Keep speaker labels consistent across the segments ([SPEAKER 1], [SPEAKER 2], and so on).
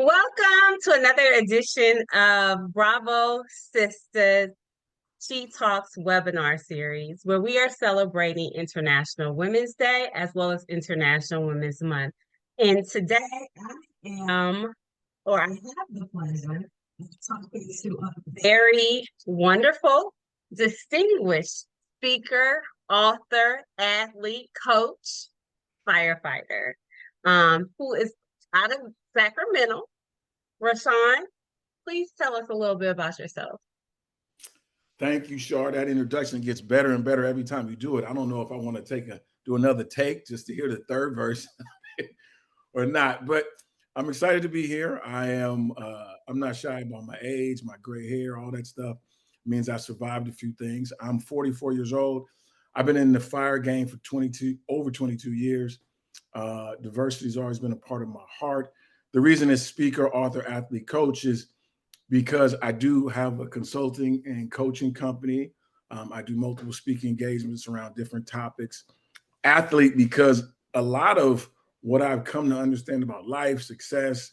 [SPEAKER 1] Welcome to another edition of Bravo Sisters She Talks webinar series, where we are celebrating International Women's Day as well as International Women's Month. And today I have the pleasure of talking to a very wonderful, distinguished speaker, author, athlete, coach, firefighter, who is out of Sacramento. Rashawn, please tell us a little bit about yourself.
[SPEAKER 2] Thank you, Shar. That introduction gets better and better every time you do it. I don't know if I want to do another take just to hear the third verse or not, but I'm excited to be here. I'm not shy about my age, my gray hair, all that stuff. It means I survived a few things. I'm 44 years old. I've been in the fire game for over 22 years. Diversity has always been a part of my heart. The reason is speaker, author, athlete, coach is because I do have a consulting and coaching company. I do multiple speaking engagements around different topics. Athlete, because a lot of what I've come to understand about life, success,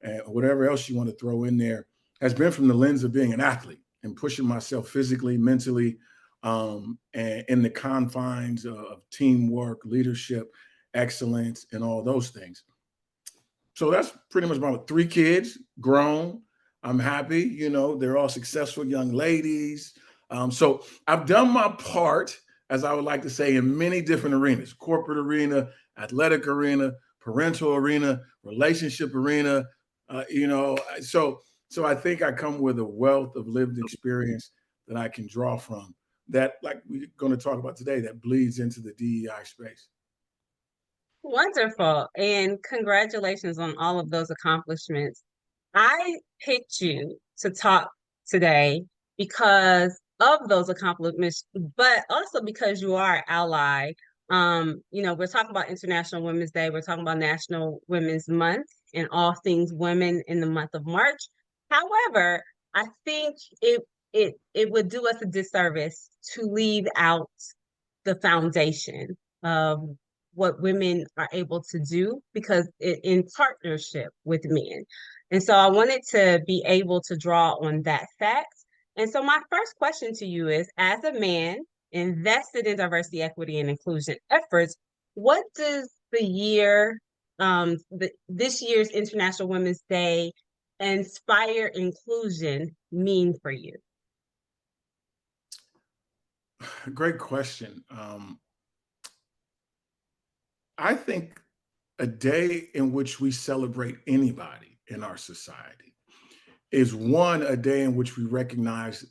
[SPEAKER 2] and whatever else you want to throw in there has been from the lens of being an athlete and pushing myself physically, mentally, and in the confines of teamwork, leadership, excellence, and all those things. So that's pretty much about 3 kids, grown. I'm happy, they're all successful young ladies. So I've done my part, as I would like to say, in many different arenas: corporate arena, athletic arena, parental arena, relationship arena. So I think I come with a wealth of lived experience that I can draw from that, like we're going to talk about today, that bleeds into the DEI space.
[SPEAKER 1] Wonderful. And congratulations on all of those accomplishments. I picked you to talk today because of those accomplishments, but also because you are an ally. We're talking about International Women's Day. We're talking about National Women's Month and all things women in the month of March. However, I think it would do us a disservice to leave out the foundation of what women are able to do because in partnership with men. And so I wanted to be able to draw on that fact. And so my first question to you is, as a man invested in diversity, equity, and inclusion efforts, what does this year's International Women's Day inspire inclusion mean for you?
[SPEAKER 2] Great question. I think a day in which we celebrate anybody in our society is a day in which we recognize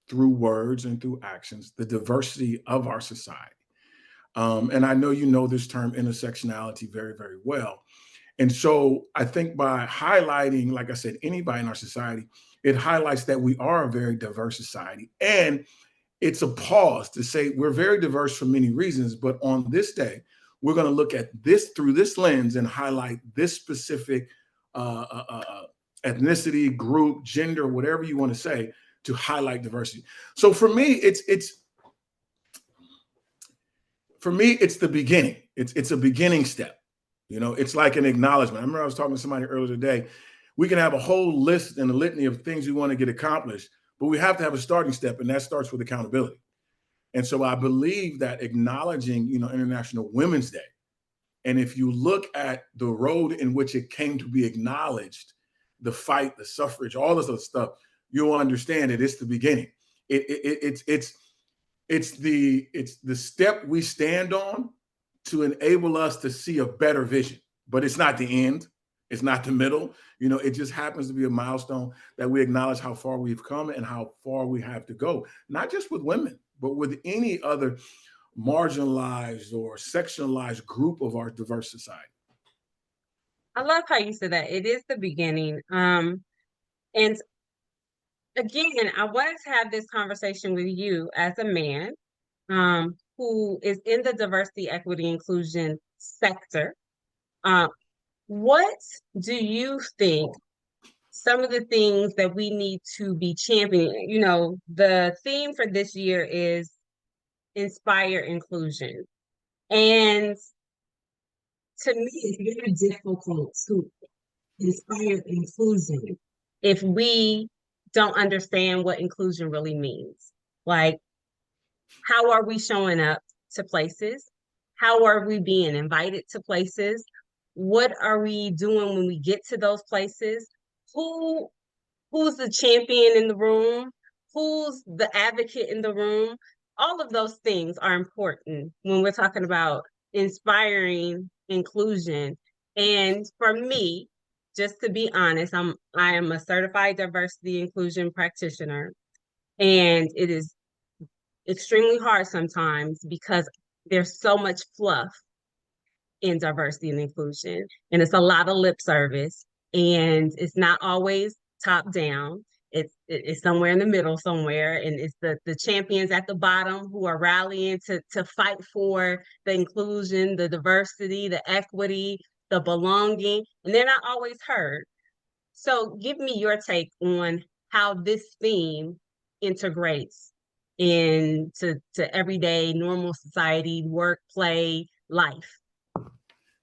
[SPEAKER 2] through words and through actions the diversity of our society. And I know you know this term intersectionality very, very well. And so I think by highlighting, like I said, anybody in our society, it highlights that we are a very diverse society. And it's a pause to say we're very diverse for many reasons, but on this day, we're going to look at this through this lens and highlight this specific ethnicity, group, gender, whatever you want to say, to highlight diversity. So for me, it's the beginning. It's a beginning step. It's like an acknowledgement. I remember I was talking to somebody earlier today. We can have a whole list and a litany of things we want to get accomplished, but we have to have a starting step, and that starts with accountability. And so I believe that acknowledging, International Women's Day, and if you look at the road in which it came to be acknowledged, the fight, the suffrage, all this other stuff, you'll understand that it's the beginning. It's the step we stand on to enable us to see a better vision, but it's not the end. It's not the middle. It just happens to be a milestone that we acknowledge how far we've come and how far we have to go, not just with women, but with any other marginalized or sectionalized group of our diverse society.
[SPEAKER 1] I love how you said that. It is the beginning. And again, I wanted to have this conversation with you as a man who is in the diversity, equity, inclusion sector. What do you think some of the things that we need to be championing? The theme for this year is inspire inclusion. And to me, it's very difficult to inspire inclusion if we don't understand what inclusion really means? Like, how are we showing up to places? How are we being invited to places? What are we doing when we get to those places? Who who's the champion in the room? Who's the advocate in the room? All of those things are important when we're talking about inspiring inclusion. And for me, just to be honest, I am a certified diversity inclusion practitioner, and it is extremely hard sometimes because there's so much fluff in diversity and inclusion, and it's a lot of lip service, and it's not always top down. It's somewhere in the middle somewhere, and it's the champions at the bottom who are rallying to fight for the inclusion, the diversity, the equity, the belonging, and they're not always heard. So give me your take on how this theme integrates into everyday normal society, work, play, life.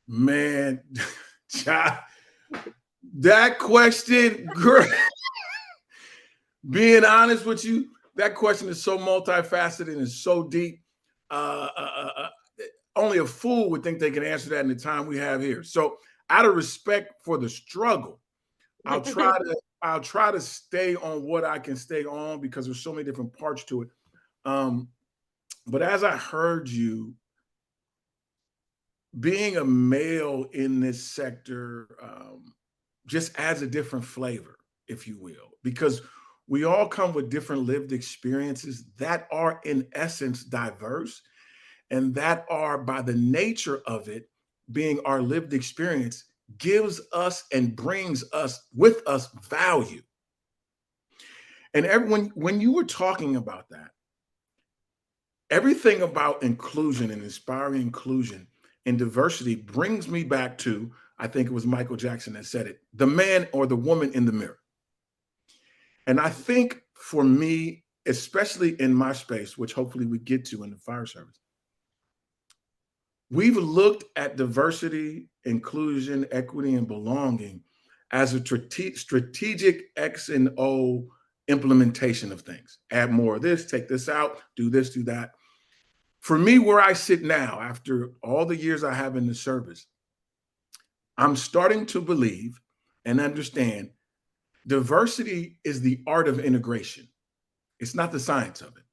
[SPEAKER 2] Man, that question, great. Being honest with you, that question is so multifaceted and is so deep. Uh, uh, uh, uh, Only a fool would think they can answer that in the time we have here. So, out of respect for the struggle, I'll try to stay on what I can stay on because there's so many different parts to it. But as I heard you, being a male in this sector just adds a different flavor, if you will, because we all come with different lived experiences that are in essence diverse and that are by the nature of it being our lived experience gives us and brings us with us value. And everyone, when you were talking about that, everything about inclusion and inspiring inclusion and diversity brings me back to, I think it was Michael Jackson that said it, the man or the woman in the mirror. And I think for me, especially in my space, which hopefully we get to in the fire service, we've looked at diversity, inclusion, equity, and belonging as a strategic X and O implementation of things. Add more of this, take this out, do this, do that. For me, where I sit now, after all the years I have in the service, I'm starting to believe and understand diversity is the art of integration. It's not the science of it.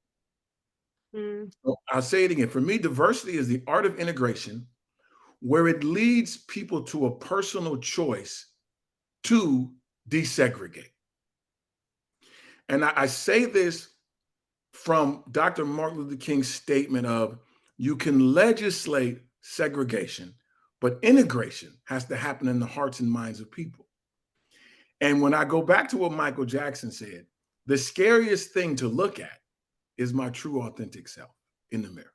[SPEAKER 2] So I'll say it again. For me, diversity is the art of integration where it leads people to a personal choice to desegregate. And I say this from Dr. Martin Luther King's statement of you can legislate segregation, but integration has to happen in the hearts and minds of people. And when I go back to what Michael Jackson said, the scariest thing to look at is my true authentic self in the mirror.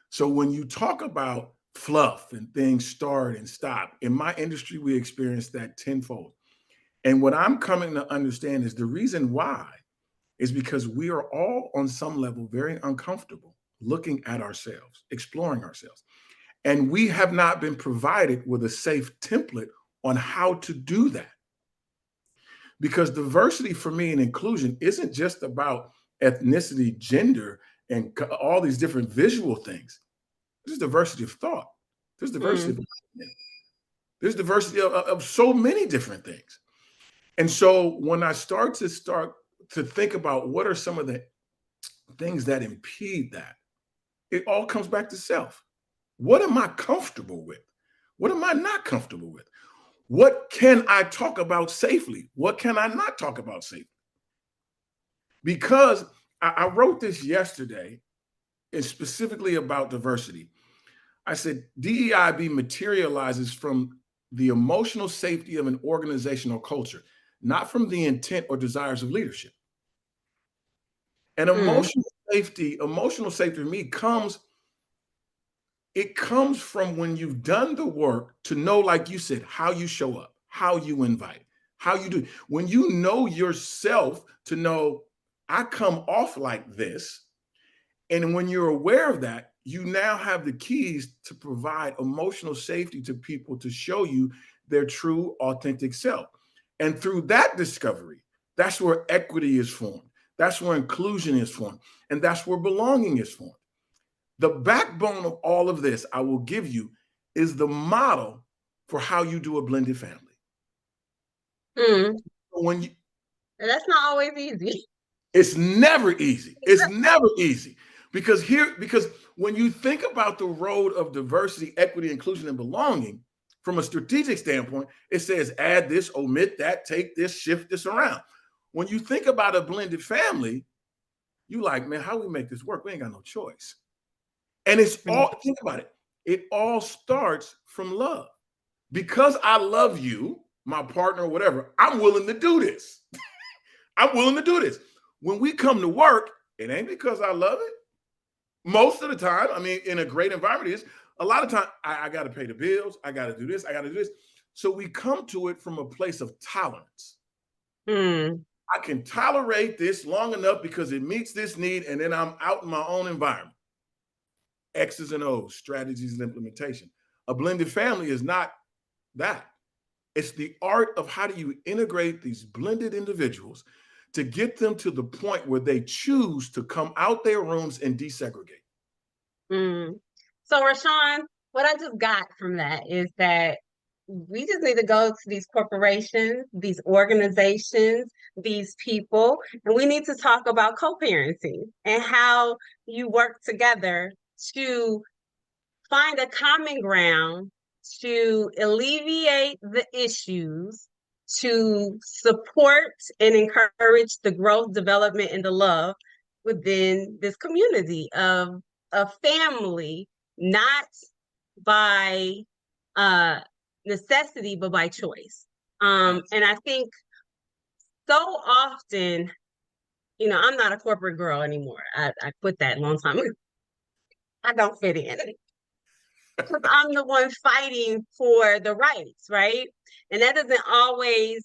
[SPEAKER 2] So when you talk about fluff and things start and stop, in my industry, we experience that tenfold. And what I'm coming to understand is the reason why is because we are all on some level very uncomfortable looking at ourselves, exploring ourselves. And we have not been provided with a safe template on how to do that. Because diversity for me and inclusion isn't just about ethnicity, gender, and all these different visual things. There's diversity of thought. There's diversity of opinion. There's diversity of so many different things. And so when I start to think about what are some of the things that impede that, it all comes back to self. What am I comfortable with? What am I not comfortable with? What can I talk about safely? What can I not talk about safely? Because I wrote this yesterday, and specifically about diversity. I said DEIB materializes from the emotional safety of an organizational culture, not from the intent or desires of leadership. And emotional safety for me comes from when you've done the work to know, like you said, how you show up, how you invite, how you do. When you know yourself to know, I come off like this. And when you're aware of that, you now have the keys to provide emotional safety to people to show you their true, authentic self. And through that discovery, that's where equity is formed. That's where inclusion is formed. And that's where belonging is formed. The backbone of all of this, I will give you, is the model for how you do a blended family.
[SPEAKER 1] Mm.
[SPEAKER 2] When you,
[SPEAKER 1] That's not always easy.
[SPEAKER 2] it's never easy. It's never easy. Because when you think about the road of diversity, equity, inclusion, and belonging, from a strategic standpoint, it says add this, omit that, take this, shift this around. When you think about a blended family, you like, man, how we make this work? We ain't got no choice. And it's all, think about it. It all starts from love. Because I love you, my partner, or whatever, I'm willing to do this. I'm willing to do this. When we come to work, it ain't because I love it. Most of the time, I mean, in a great environment, is a lot of time I got to pay the bills. I got to do this. I got to do this. So we come to it from a place of tolerance.
[SPEAKER 1] Mm.
[SPEAKER 2] I can tolerate this long enough because it meets this need, and then I'm out in my own environment. X's and O's, strategies and implementation. A blended family is not that. It's the art of how do you integrate these blended individuals to get them to the point where they choose to come out their rooms and desegregate.
[SPEAKER 1] Mm. So, Rashawn, what I just got from that is that we just need to go to these corporations, these organizations, these people, and we need to talk about co-parenting and how you work together to find a common ground to alleviate the issues, to support and encourage the growth, development, and the love within this community of a family, not by necessity, but by choice. And I think so often, I'm not a corporate girl anymore. I quit that a long time ago. I don't fit in. Because I'm the one fighting for the rights, right? And that doesn't always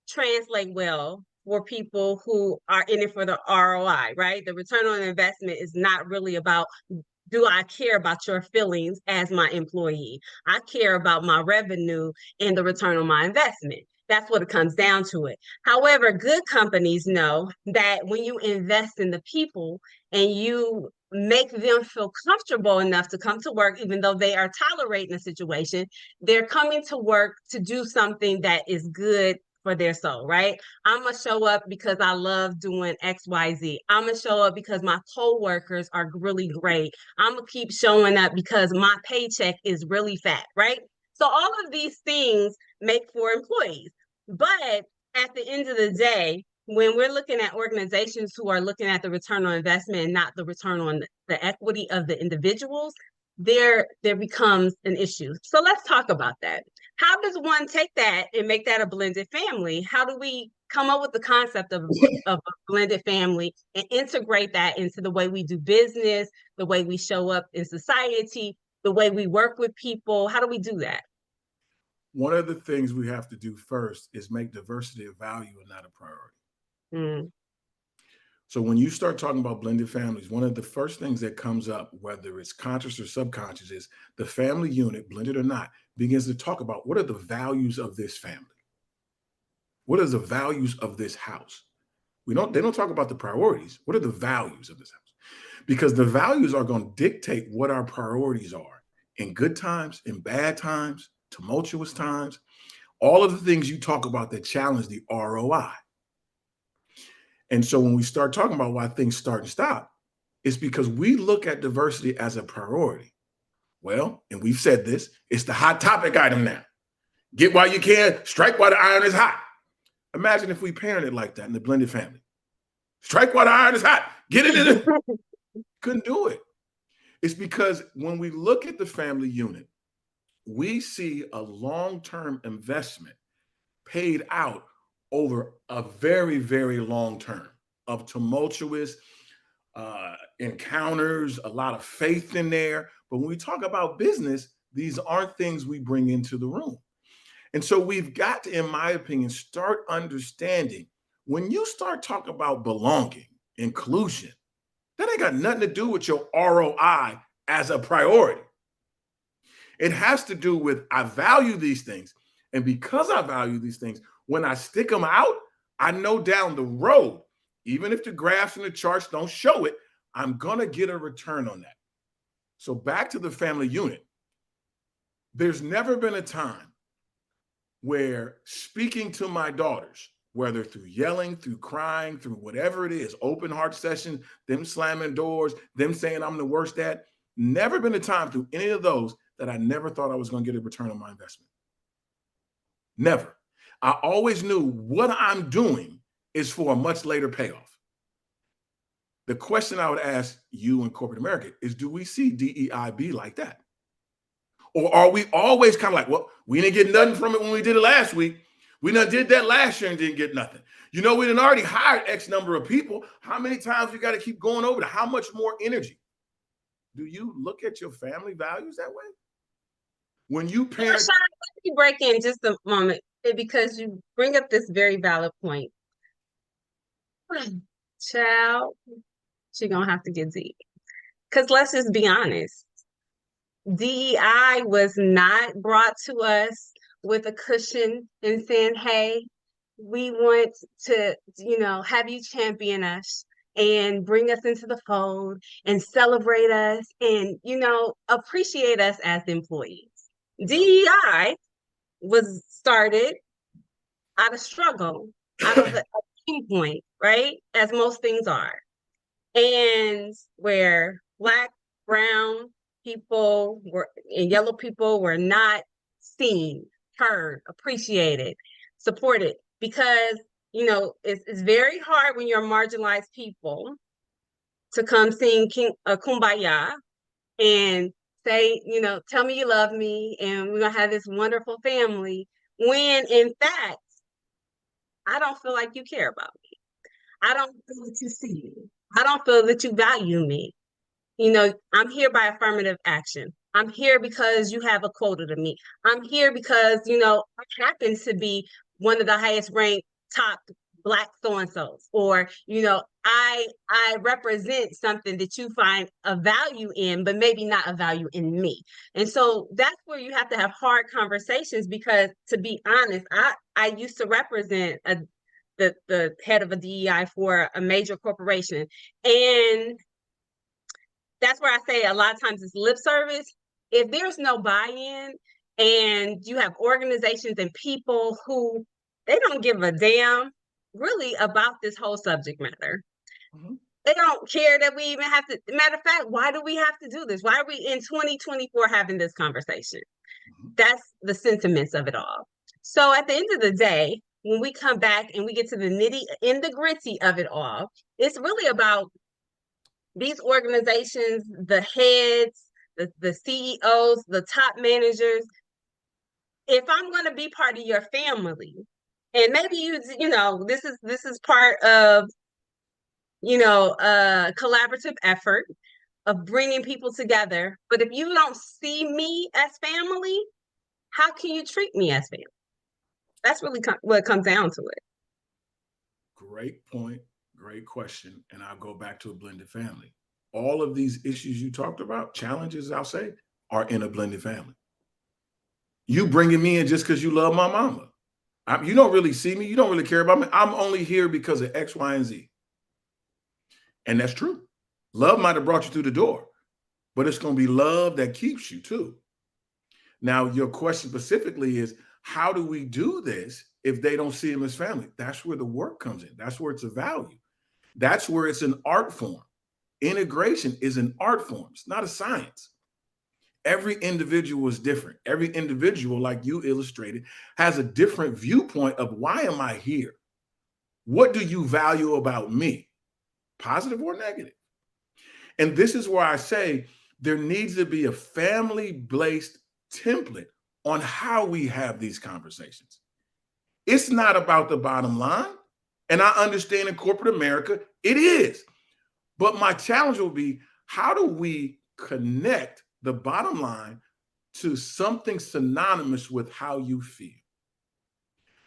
[SPEAKER 1] translate well for people who are in it for the ROI, right? The return on investment is not really about, do I care about your feelings as my employee? I care about my revenue and the return on my investment. That's what it comes down to it. However, good companies know that when you invest in the people and you make them feel comfortable enough to come to work, even though they are tolerating the situation, they're coming to work to do something that is good for their soul, right? I'm gonna show up because I love doing XYZ. I'm gonna show up because my coworkers are really great. I'm gonna keep showing up because my paycheck is really fat, right? So all of these things make for employees. But at the end of the day, when we're looking at organizations who are looking at the return on investment and not the return on the equity of the individuals, there becomes an issue. So let's talk about that. How does one take that and make that a blended family? How do we come up with the concept of a blended family and integrate that into the way we do business, the way we show up in society, the way we work with people? How do we do that?
[SPEAKER 2] One of the things we have to do first is make diversity a value and not a priority.
[SPEAKER 1] Mm.
[SPEAKER 2] So when you start talking about blended families, one of the first things that comes up, whether it's conscious or subconscious, is the family unit, blended or not, begins to talk about what are the values of this family? What are the values of this house? They don't talk about the priorities. What are the values of this house? Because the values are going to dictate what our priorities are in good times, in bad times, tumultuous times, all of the things you talk about that challenge the ROI. And so when we start talking about why things start and stop, it's because we look at diversity as a priority. Well, and we've said this, it's the hot topic item now. Get while you can, strike while the iron is hot. Imagine if we parented like that in the blended family. Strike while the iron is hot. Get it in it. Couldn't do it. It's because when we look at the family unit, we see a long-term investment paid out over a very, very long term of tumultuous encounters, a lot of faith in there. But when we talk about business, these aren't things we bring into the room. And so we've got to, in my opinion, start understanding when you start talking about belonging, inclusion, that ain't got nothing to do with your ROI as a priority. It has to do with I value these things. And because I value these things, when I stick them out, I know down the road, even if the graphs and the charts don't show it, I'm going to get a return on that. So back to the family unit. There's never been a time where speaking to my daughters, whether through yelling, through crying, through whatever it is, open heart session, them slamming doors, them saying I'm the worst at, never been a time through any of those that I never thought I was going to get a return on my investment. Never. I always knew what I'm doing is for a much later payoff. The question I would ask you in corporate America is, do we see DEI be like that? Or are we always kind of like, well, we didn't get nothing from it when we did it last week. We done did that last year and didn't get nothing. You know, we done already hired X number of people. How many times we got to keep going over to how much more energy? Do you look at your family values that way? When you parent.
[SPEAKER 1] Rashawn, let me break in just a moment because you bring up this very valid point. Child, she's going to have to get deep. Because let's just be honest. DEI was not brought to us with a cushion and saying, hey, we want to, have you champion us and bring us into the fold and celebrate us and, appreciate us as employees. DEI was started out of struggle, out of a pain point, right? As most things are. And where Black, brown people and yellow people were not seen, heard, appreciated, supported, because, it's very hard when you're marginalized people to come sing Kumbaya and say, tell me you love me and we're going to have this wonderful family, when in fact, I don't feel like you care about me. I don't feel that you see me. I don't feel that you value me. I'm here by affirmative action. I'm here because you have a quota to me. I'm here because, I happen to be one of the highest ranked top Black so-and-sos, or, I represent something that you find a value in, but maybe not a value in me. And so that's where you have to have hard conversations, because to be honest, I used to represent the head of a DEI for a major corporation. And that's where I say a lot of times it's lip service. If there's no buy-in and you have organizations and people who they don't give a damn really about this whole subject matter. Mm-hmm. They don't care that we even have to. Matter of fact, why do we have to do this? Why are we in 2024 having this conversation? Mm-hmm. That's the sentiments of it all. So at the end of the day, when we come back and we get to the the gritty of it all, it's really about these organizations, the heads, the CEOs, the top managers. If I'm going to be part of your family, and maybe this is part of a collaborative effort of bringing people together. But if you don't see me as family, how can you treat me as family? That's really what it comes down to it.
[SPEAKER 2] Great point. Great question. And I'll go back to a blended family. All of these issues you talked about, challenges, I'll say, are in a blended family. You bringing me in just because you love my mama. You don't really see me. You don't really care about me. I'm only here because of X, Y, and Z. And that's true. Love might have brought you through the door, but it's going to be love that keeps you too. Now, your question specifically is, how do we do this if they don't see them as family? That's where the work comes in. That's where it's a value. That's where it's an art form. Integration is an art form. It's not a science. Every individual is different. Every individual, like you illustrated, has a different viewpoint of why am I here? What do you value about me? Positive or negative? And this is where I say there needs to be a family-based template on how we have these conversations. It's not about the bottom line. And I understand in corporate America, it is. But my challenge will be, how do we connect the bottom line to something synonymous with how you feel?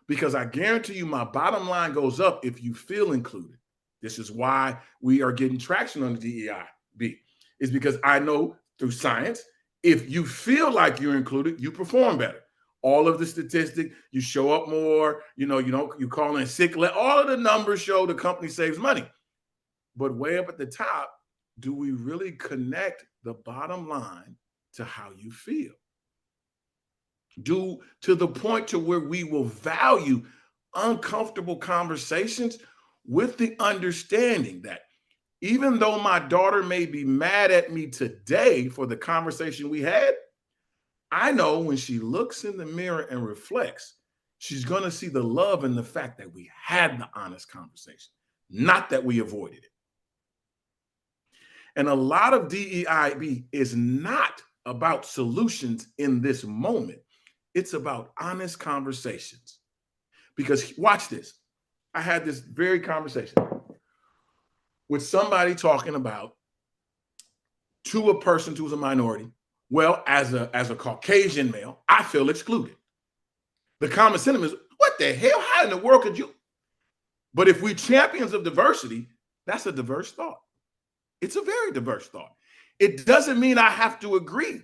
[SPEAKER 2] Because I guarantee you my bottom line goes up if you feel included. This is why we are getting traction on the DEI, is because I know through science, If you feel like you're included, you perform better. All of the statistics, you show up more, you call in sick, all of the numbers show the company saves money. But way up at the top, do we really connect the bottom line to how you feel? To the point to where we will value uncomfortable conversations with the understanding that even though my daughter may be mad at me today for the conversation we had, I know when she looks in the mirror and reflects, she's going to see the love in the fact that we had the honest conversation, not that we avoided it. And a lot of DEIB is not about solutions in this moment. It's about honest conversations. Because watch this. I had this very conversation with somebody talking about to a person who's a minority. Well, as a Caucasian male, I feel excluded. The common sentiment is, what the hell? How in the world could you? But if we champions of diversity, that's a diverse thought. It's a very diverse thought. It doesn't mean I have to agree.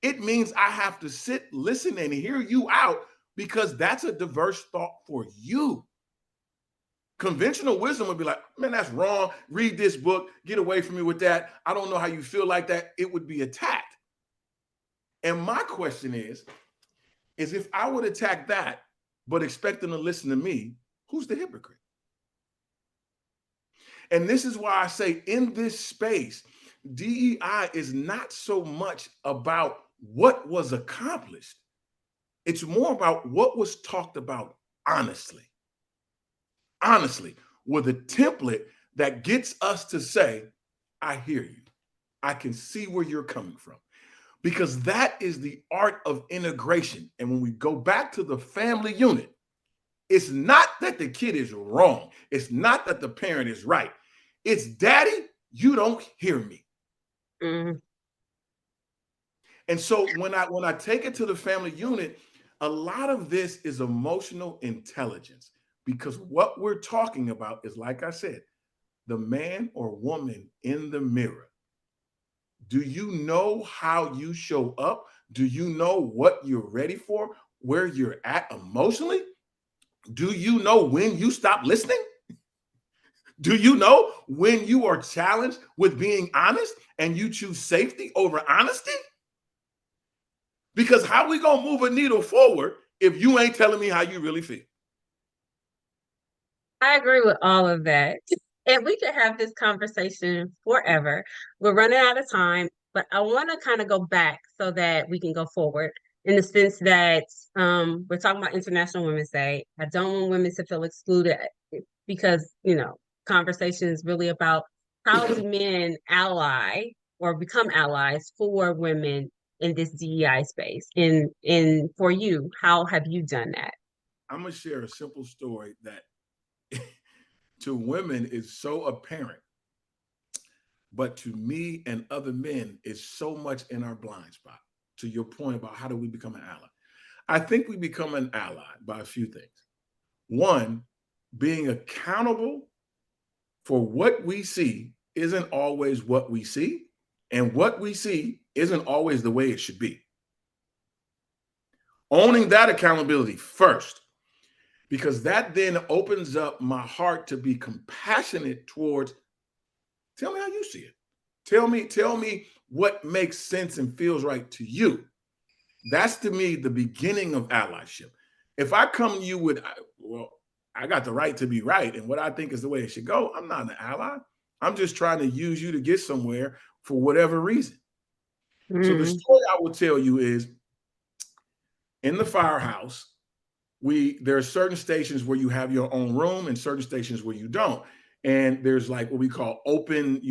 [SPEAKER 2] It means I have to sit, listen, and hear you out because that's a diverse thought for you. Conventional wisdom would be like, man, that's wrong. Read this book. Get away from me with that. I don't know how you feel like that. It would be attacked. And my question is if I would attack that, but expect them to listen to me, who's the hypocrite? And this is why I say in this space, DEI is not so much about what was accomplished. It's more about what was talked about honestly. Honestly, with a template that gets us to say, I hear you. I can see where you're coming from. Because that is the art of integration. And when we go back to the family unit, it's not that the kid is wrong. It's not that the parent is right. It's daddy, you don't hear me.
[SPEAKER 1] Mm-hmm.
[SPEAKER 2] And so when I take it to the family unit, a lot of this is emotional intelligence because what we're talking about is, like I said, the man or woman in the mirror. Do you know how you show up? Do you know what you're ready for, where you're at emotionally? Do you know when you stop listening? Do you know when you are challenged with being honest and you choose safety over honesty? Because how we gonna move a needle forward if you ain't telling me how you really feel?
[SPEAKER 1] I agree with all of that. And we could have this conversation forever. We're running out of time, but I want to kind of go back so that we can go forward in the sense that we're talking about International Women's Day. I don't want women to feel excluded because, conversation is really about how do men ally or become allies for women in this DEI space. And for you, how have you done that?
[SPEAKER 2] I'm gonna share a simple story that to women is so apparent, but to me and other men is so much in our blind spot. To your point about how do we become an ally? I think we become an ally by a few things. One, being accountable for what we see isn't always what we see, and what we see isn't always the way it should be. Owning that accountability first, because that then opens up my heart to be compassionate towards, tell me how you see it. Tell me what makes sense and feels right to you. That's to me the beginning of allyship. If I come to you with, well, I got the right to be right, and what I think is the way it should go, I'm not an ally. I'm just trying to use you to get somewhere for whatever reason. So the story I will tell you is in the firehouse, there are certain stations where you have your own room and certain stations where you don't. And there's like what we call open,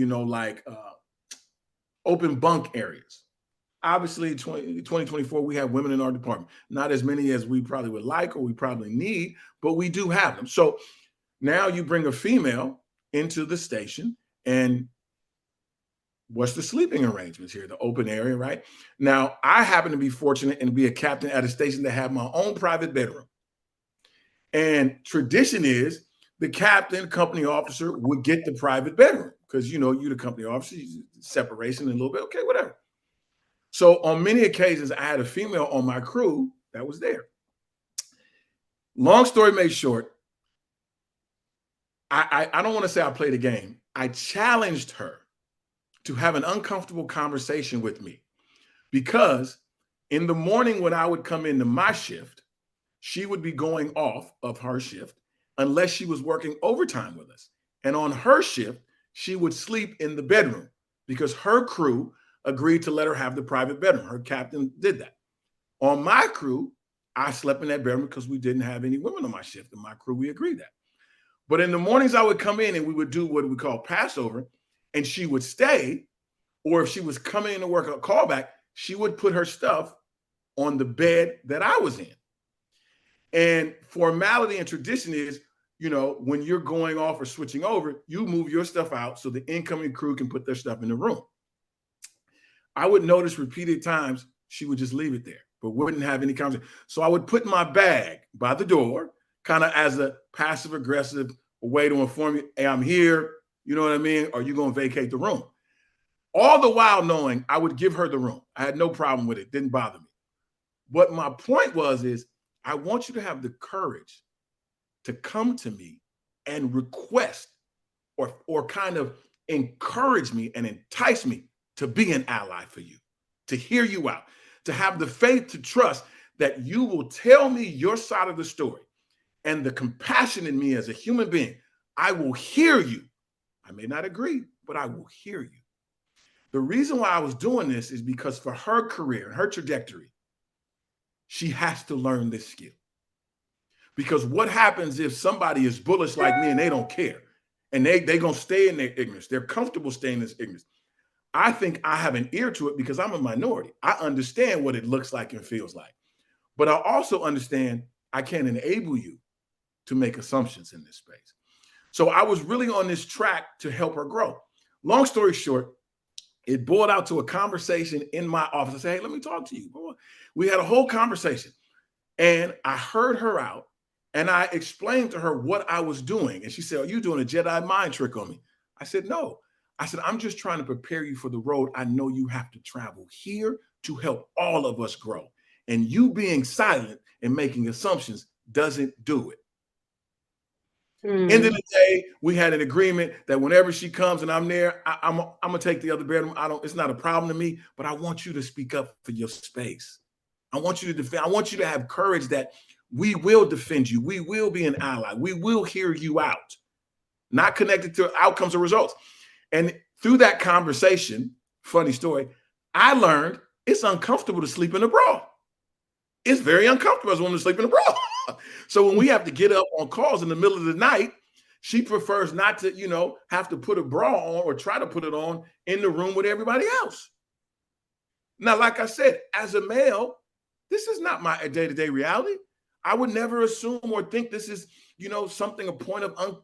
[SPEAKER 2] open bunk areas. Obviously, 2024, we have women in our department. Not as many as we probably would like or we probably need, but we do have them. So now you bring a female into the station and what's the sleeping arrangements here? The open area, right? Now, I happen to be fortunate and be a captain at a station that have my own private bedroom. And tradition is the captain, company officer would get the private bedroom because, you're the company officer, separation a little bit. Okay, whatever. So on many occasions, I had a female on my crew that was there. Long story made short, I don't want to say I played a game. I challenged her to have an uncomfortable conversation with me because in the morning when I would come into my shift, she would be going off of her shift unless she was working overtime with us. And on her shift, she would sleep in the bedroom because her crew agreed to let her have the private bedroom. Her captain did that. On my crew, I slept in that bedroom because we didn't have any women on my shift. In my crew, we agreed that. But in the mornings, I would come in and we would do what we call Passover, and she would stay. Or if she was coming in to work a callback, she would put her stuff on the bed that I was in. And formality and tradition is, when you're going off or switching over, you move your stuff out so the incoming crew can put their stuff in the room. I would notice repeated times she would just leave it there, but wouldn't have any conversation. So I would put my bag by the door, kind of as a passive aggressive way to inform you, hey, I'm here. You know what I mean? Or you going to vacate the room? All the while knowing I would give her the room. I had no problem with it. Didn't bother me. What my point is I want you to have the courage to come to me and request or kind of encourage me and entice me to be an ally for you, to hear you out, to have the faith to trust that you will tell me your side of the story and the compassion in me as a human being. I will hear you. I may not agree, but I will hear you. The reason why I was doing this is because for her career and her trajectory, she has to learn this skill. Because what happens if somebody is bullish like me and they don't care and they're going to stay in their ignorance? They're comfortable staying in this ignorance. I think I have an ear to it because I'm a minority. I understand what it looks like and feels like. But I also understand I can't enable you to make assumptions in this space. So I was really on this track to help her grow. Long story short, it boiled out to a conversation in my office. I said, hey, let me talk to you. We had a whole conversation and I heard her out and I explained to her what I was doing. And she said, are you doing a Jedi mind trick on me? I said, no. I said, I'm just trying to prepare you for the road I know you have to travel here to help all of us grow. And you being silent and making assumptions doesn't do it. End of the day, we had an agreement that whenever she comes and I'm there, I'm gonna take the other bedroom. It's not a problem to me, but I want you to speak up for your space. I want you to defend. I want you to have courage that we will defend you. We will be an ally. We will hear you out, not connected to outcomes or results. And through that conversation, funny story, I learned it's uncomfortable to sleep in a bra. It's very uncomfortable as a woman to sleep in a bra. So when we have to get up on calls in the middle of the night, she prefers not to, have to put a bra on or try to put it on in the room with everybody else. Now, like I said, as a male, this is not my day-to-day reality. I would never assume or think this is, a point of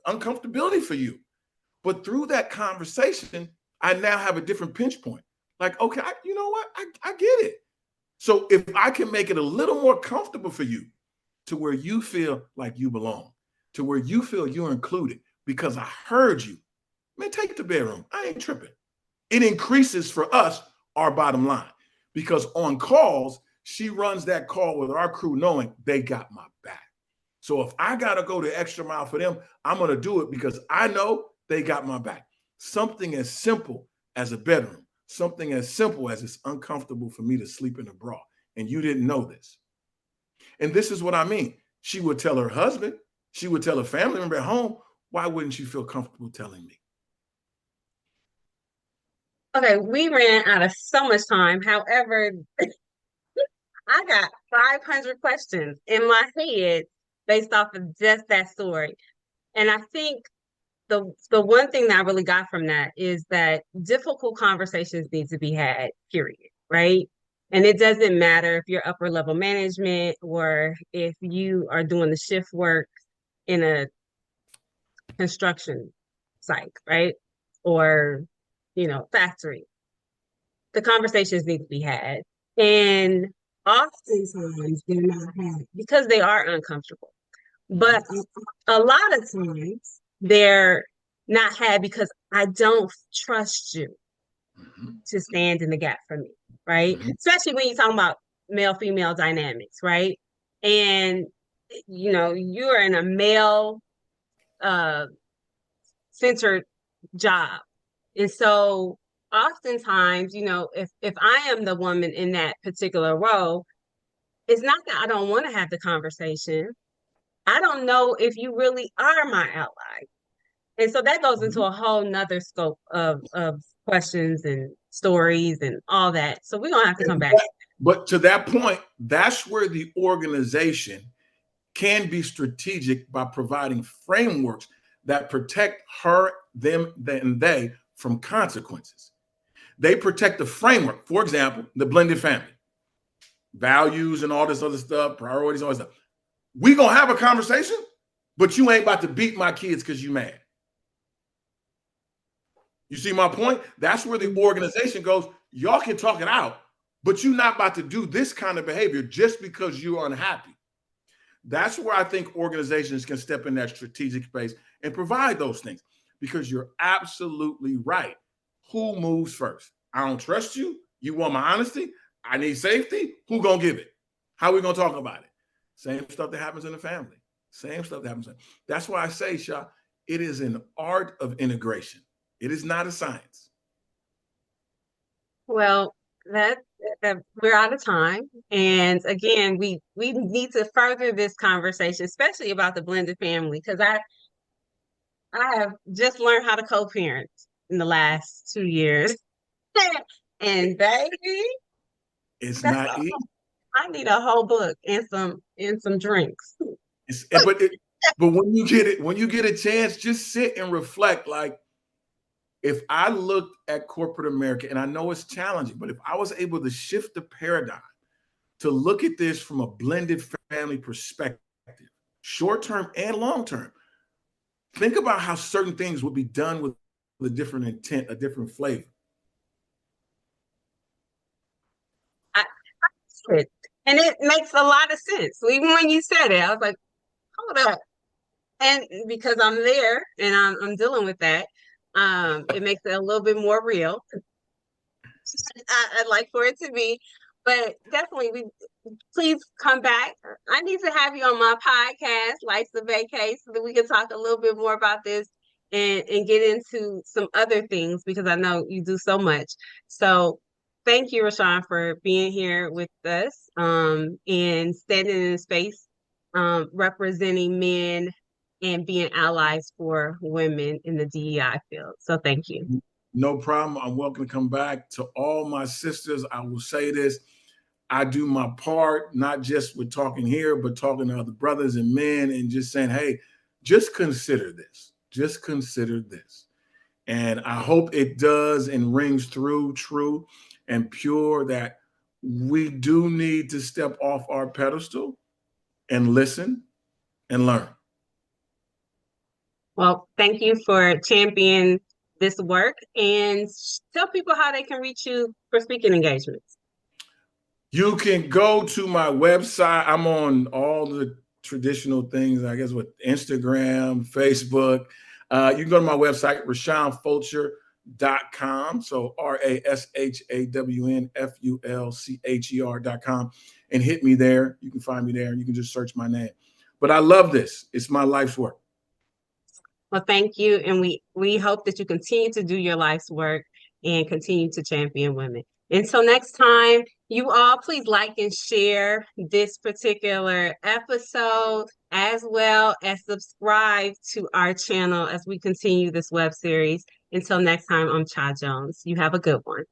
[SPEAKER 2] uncomfortability for you. But through that conversation, I now have a different pinch point. Like, okay, you know what? I get it. So if I can make it a little more comfortable for you to where you feel like you belong, to where you feel you're included because I heard you, man, take the bedroom. I ain't tripping. It increases for us our bottom line because on calls, she runs that call with our crew knowing they got my back. So if I got to go the extra mile for them, I'm going to do it because I know they got my back. Something as simple as a bedroom, something as simple as it's uncomfortable for me to sleep in a bra. And you didn't know this. And this is what I mean. She would tell her husband, she would tell a family member at home. Why wouldn't you feel comfortable telling me?
[SPEAKER 1] Okay, we ran out of so much time. However, I got 500 questions in my head based off of just that story. And I think the one thing that I really got from that is that difficult conversations need to be had, period, right? And it doesn't matter if you're upper level management or if you are doing the shift work in a construction site, right? Or, factory. The conversations need to be had. And oftentimes they're not had because they are uncomfortable. But a lot of times they're not had because I don't trust you. to stand in the gap for me, right?
[SPEAKER 2] Mm-hmm.
[SPEAKER 1] Especially when you're talking about male-female dynamics, right? And you're in a male uh centered job. And so oftentimes, if I am the woman in that particular role, it's not that I don't want to have the conversation. I don't know if you really are my ally. And so that goes into a whole nother scope of questions and stories and all that. So we're gonna have to come back.
[SPEAKER 2] But to that point, that's where the organization can be strategic by providing frameworks that protect her, them, and they from consequences. They protect the framework. For example, the blended family, values and all this other stuff, priorities, all this stuff. We gonna have a conversation, but you ain't about to beat my kids because you mad. You see my point? That's where the organization goes. Y'all can talk it out, but you're not about to do this kind of behavior just because you're unhappy. That's where I think organizations can step in that strategic space and provide those things, because you're absolutely right. Who moves first? I don't trust you. You want my honesty? I need safety. Who gonna give it? How we gonna talk about it? Same stuff that happens in the family. Same stuff that happens. That's why I say, Sha, it is an art of integration. It is not a science.
[SPEAKER 1] Well, that we're out of time. And again, we need to further this conversation, especially about the blended family, because I have just learned how to co-parent in the last 2 years. And baby,
[SPEAKER 2] it's not easy.
[SPEAKER 1] I need a whole book and some drinks.
[SPEAKER 2] But when you get a chance, just sit and reflect. Like, if I looked at corporate America, and I know it's challenging, but if I was able to shift the paradigm to look at this from a blended family perspective, short term and long term, think about how certain things would be done with a different intent, a different flavor.
[SPEAKER 1] And it makes a lot of sense. Even when you said it, I was like, hold up. And because I'm there and I'm dealing with that, it makes it a little bit more real. I'd like for it to be, but definitely please come back. I need to have you on my podcast, Life's a Vacay, so that we can talk a little bit more about this and get into some other things, because I know you do so much. So thank you, Rashawn, for being here with us and standing in space, representing men and being allies for women in the DEI field. So thank you.
[SPEAKER 2] No problem. I'm welcome to come back. To all my sisters, I will say this. I do my part, not just with talking here, but talking to other brothers and men and just saying, hey, just consider this. Just consider this. And I hope it does and rings through true and pure, that we do need to step off our pedestal and listen and learn.
[SPEAKER 1] Well, thank you for championing this work, and tell people how they can reach you for speaking engagements.
[SPEAKER 2] You can go to my website. I'm on all the traditional things, I guess, with Instagram, Facebook. You can go to my website, RashawnFulcher.com. So RashawnFulcher.com, and hit me there. You can find me there. You can just search my name. But I love this. It's my life's work.
[SPEAKER 1] Well, thank you. And we hope that you continue to do your life's work and continue to champion women. Until next time, you all please like and share this particular episode, as well as subscribe to our channel as we continue this web series. Until next time, I'm Cha Jones. You have a good one.